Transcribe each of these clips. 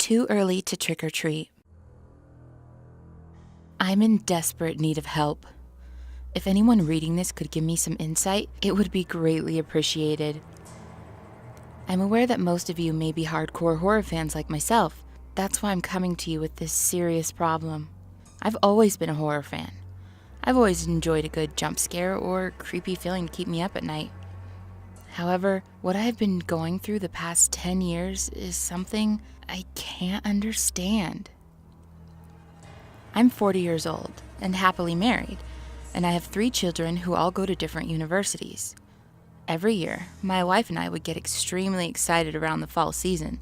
Too early to trick or treat. I'm in desperate need of help. If anyone reading this could give me some insight, it would be greatly appreciated. I'm aware that most of you may be hardcore horror fans like myself. That's why I'm coming to you with this serious problem. I've always been a horror fan. I've always enjoyed a good jump scare or creepy feeling to keep me up at night. However, what I have been going through the past 10 years is something I can't understand. I'm 40 years old and happily married, and I have 3 children who all go to different universities. Every year, my wife and I would get extremely excited around the fall season.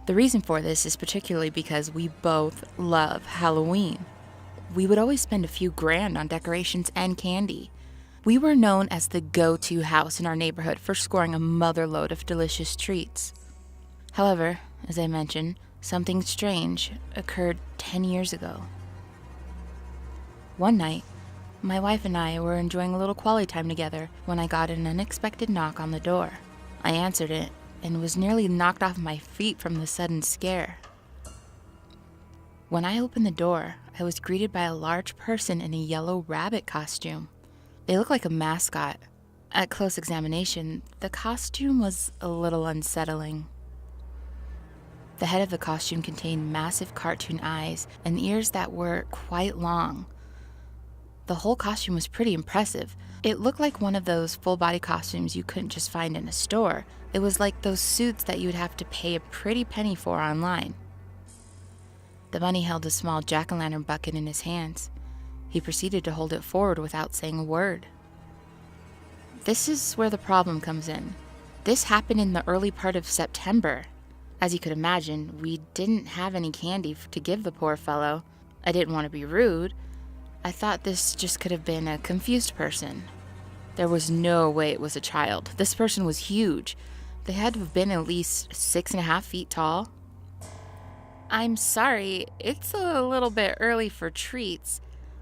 The reason for this is particularly because we both love Halloween. We would always spend a few grand on decorations and candy. We were known as the go-to house in our neighborhood for scoring a motherload of delicious treats. However, as I mentioned, something strange occurred 10 years ago. One night, my wife and I were enjoying a little quality time together when I got an unexpected knock on the door. I answered it and was nearly knocked off my feet from the sudden scare. When I opened the door, I was greeted by a large person in a yellow rabbit costume. They looked like a mascot. At close examination, the costume was a little unsettling. The head of the costume contained massive cartoon eyes and ears that were quite long. The whole costume was pretty impressive. It looked like one of those full-body costumes you couldn't just find in a store. It was like those suits that you would have to pay a pretty penny for online. The bunny held a small jack-o'-lantern bucket in his hands. He proceeded to hold it forward without saying a word. This is where the problem comes in. This happened in the early part of September. As you could imagine, we didn't have any candy to give the poor fellow. I didn't want to be rude. I thought this just could have been a confused person. There was no way it was a child. This person was huge. They had to have been at least 6.5 feet tall. I'm sorry, it's a little bit early for treats.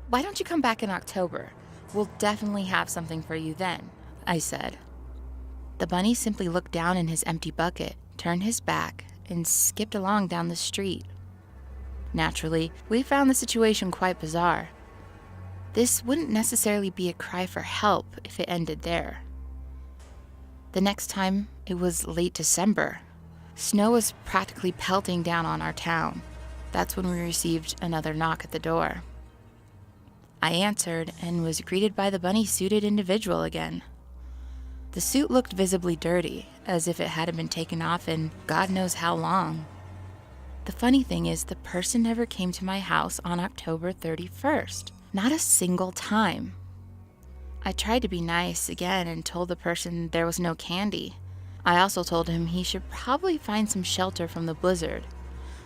Why don't you come back in October? We'll definitely have something for you then, I said. The bunny simply looked down in his empty bucket, turned his back, and skipped along down the street. Naturally, we found the situation quite bizarre. This wouldn't necessarily be a cry for help if it ended there. The next time, it was late December. Snow was practically pelting down on our town. That's when we received another knock at the door. I answered and was greeted by the bunny-suited individual again. The suit looked visibly dirty, as if it hadn't been taken off in God knows how long. The funny thing is, the person never came to my house on October 31st. Not a single time. I tried to be nice again and told the person there was no candy. I also told him he should probably find some shelter from the blizzard,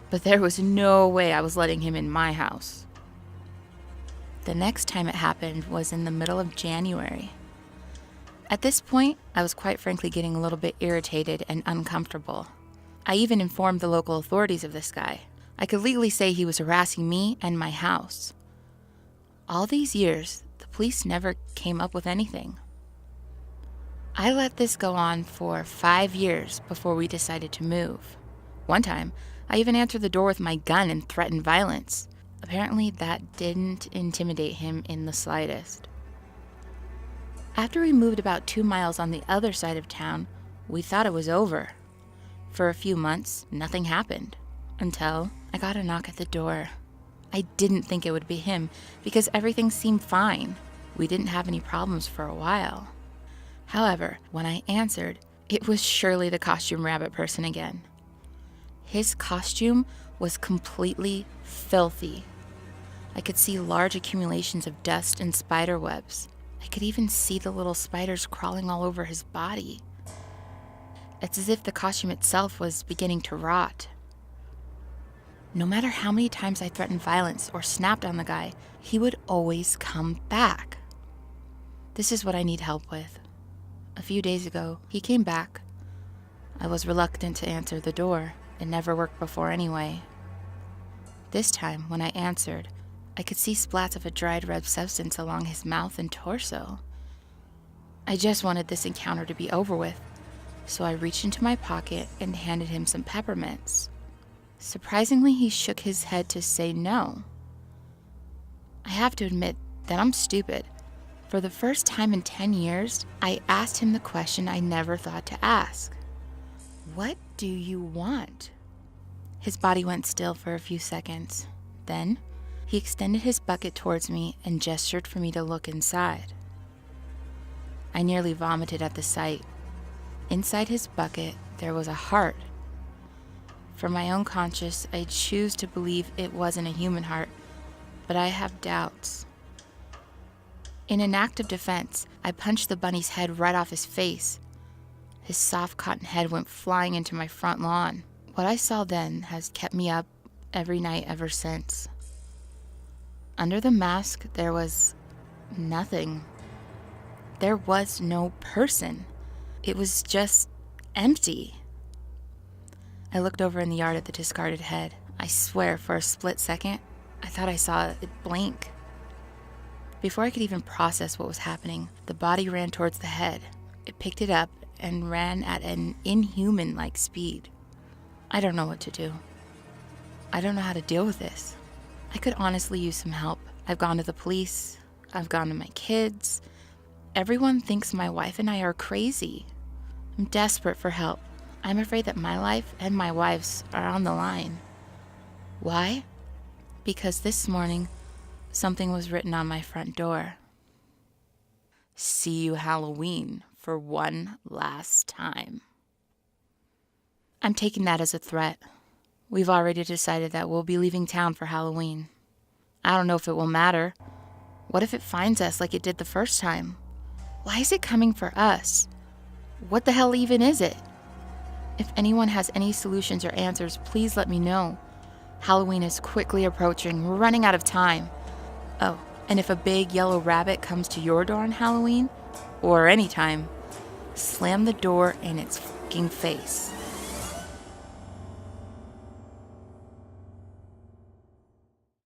but there was no way I was letting him in my house. The next time it happened was in the middle of January. At this point, I was quite frankly getting a little bit irritated and uncomfortable. I even informed the local authorities of this guy. I could legally say he was harassing me and my house. All these years, the police never came up with anything. I let this go on for 5 years before we decided to move. One time, I even answered the door with my gun and threatened violence. Apparently, that didn't intimidate him in the slightest. After we moved about 2 miles on the other side of town, we thought it was over. For a few months, nothing happened, until I got a knock at the door. I didn't think it would be him because everything seemed fine. We didn't have any problems for a while. However, when I answered, it was surely the costume rabbit person again. His costume was completely filthy. I could see large accumulations of dust and spider webs. I could even see the little spiders crawling all over his body. It's as if the costume itself was beginning to rot. No matter how many times I threatened violence or snapped on the guy, he would always come back. This is what I need help with. A few days ago, he came back. I was reluctant to answer the door. It never worked before anyway. This time, when I answered, I could see splats of a dried red substance along his mouth and torso. I just wanted this encounter to be over with, so I reached into my pocket and handed him some peppermints. Surprisingly, he shook his head to say no. I have to admit that I'm stupid. For the first time in 10 years, I asked him the question I never thought to ask. What do you want? His body went still for a few seconds. Then, he extended his bucket towards me and gestured for me to look inside. I nearly vomited at the sight. Inside his bucket, there was a heart. For my own conscience, I choose to believe it wasn't a human heart, but I have doubts. In an act of defense, I punched the bunny's head right off his face. His soft cotton head went flying into my front lawn. What I saw then has kept me up every night ever since. Under the mask, there was nothing. There was no person. It was just empty. I looked over in the yard at the discarded head. I swear, for a split second, I thought I saw it blink. Before I could even process what was happening, the body ran towards the head. It picked it up and ran at an inhuman-like speed. I don't know what to do. I don't know how to deal with this. I could honestly use some help. I've gone to the police. I've gone to my kids. Everyone thinks my wife and I are crazy. I'm desperate for help. I'm afraid that my life and my wife's are on the line. Why? Because this morning, something was written on my front door. See you Halloween for one last time. I'm taking that as a threat. We've already decided that we'll be leaving town for Halloween. I don't know if it will matter. What if it finds us like it did the first time? Why is it coming for us? What the hell even is it? If anyone has any solutions or answers, please let me know. Halloween is quickly approaching. We're running out of time. Oh, and if a big yellow rabbit comes to your door on Halloween, or any time, slam the door in its fucking face.